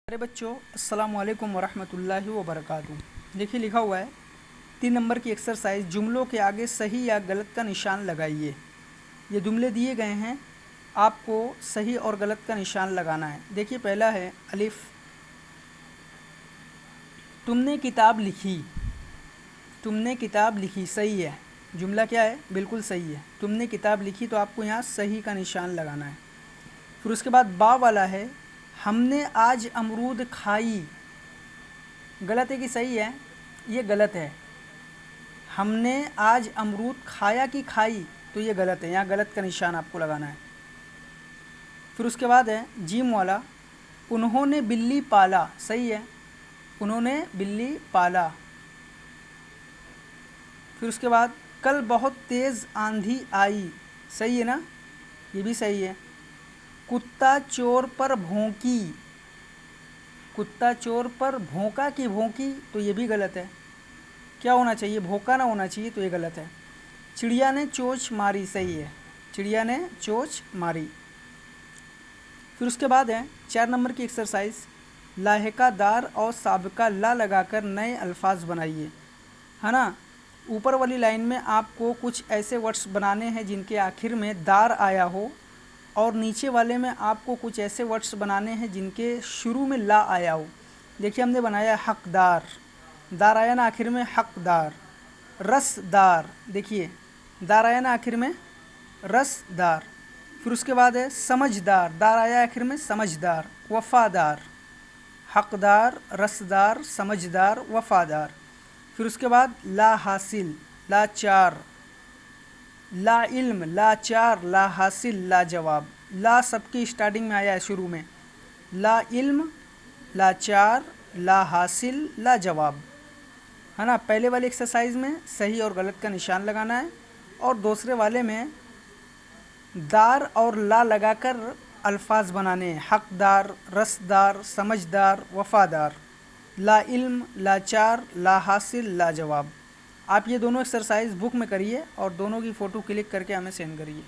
ارے بچوں السلام علیکم ورحمۃ اللہ وبرکاتہ۔ دیکھیے لکھا ہوا ہے 3 نمبر کی ایکسرسائز، جملوں کے آگے صحیح یا غلط کا نشان لگائیے۔ یہ جملے دیے گئے ہیں، آپ کو صحیح اور غلط کا نشان لگانا ہے۔ دیکھیے پہلا ہے الف، تم نے کتاب لکھی۔ تم نے کتاب لکھی صحیح ہے، جملہ کیا ہے؟ بالکل صحیح ہے۔ تم نے کتاب لکھی تو آپ کو یہاں صحیح کا نشان لگانا ہے۔ پھر اس کے بعد با والا ہے، ہم نے آج امرود کھائی۔ غلط ہے کہ صحیح ہے؟ یہ غلط ہے۔ ہم نے آج امرود کھایا کہ کھائی، تو یہ غلط ہے، یہاں غلط کا نشان آپ کو لگانا ہے۔ پھر اس کے بعد ہے جیم والا، انہوں نے بلی پالا۔ صحیح ہے، انہوں نے بلی پالا۔ پھر اس کے بعد کل بہت تیز آندھی آئی۔ صحیح ہے نا، یہ بھی صحیح ہے۔ کتا چور پر بھونکی۔ کتا چور پر بھونکا کہ بھونکی، تو یہ بھی غلط ہے۔ کیا ہونا چاہیے؟ بھونکا نہ ہونا چاہیے، تو یہ غلط ہے۔ چڑیا نے چونچ ماری۔ صحیح ہے، چڑیا نے چونچ ماری۔ پھر اس کے بعد ہے 4 نمبر کی ایکسرسائز، لاحقہ دار اور سابقہ لا لگا کر نئے الفاظ بنائیے، ہے نا۔ اوپر والی لائن میں آپ کو کچھ ایسے ورڈس بنانے ہیں جن کے آخر میں دار آیا ہو، اور نیچے والے میں آپ کو کچھ ایسے ورڈس بنانے ہیں جن کے شروع میں لا آیا ہو۔ دیکھیے ہم نے بنایا حقدار، دار آیا نا آخر میں، حقدار۔ رسدار، دیکھیے دار آیا نا آخر میں، رسدار۔ پھر اس کے بعد ہے سمجھدار، دار آیا آخر میں، سمجھدار۔ وفادار، حقدار، رسدار، سمجھدار، وفادار۔ پھر اس کے بعد لا حاصل، لا چار۔ لا علم، لا چار، لا حاصل، لا جواب۔ لا سب کی اسٹارٹنگ میں آیا ہے، شروع میں۔ لا علم، لا چار، لا حاصل، لا جواب، ہے نا۔ پہلے والے ایکسرسائز میں صحیح اور غلط کا نشان لگانا ہے، اور دوسرے والے میں دار اور لا لگا کر الفاظ بنانے ہیں، حقدار، رسدار، سمجھدار، وفادار۔ لا علم، لا چار، لا حاصل، لا جواب۔ آپ یہ دونوں ایکسرسائز بک میں کریے اور دونوں کی فوٹو کلک کر کے ہمیں سینڈ کریے۔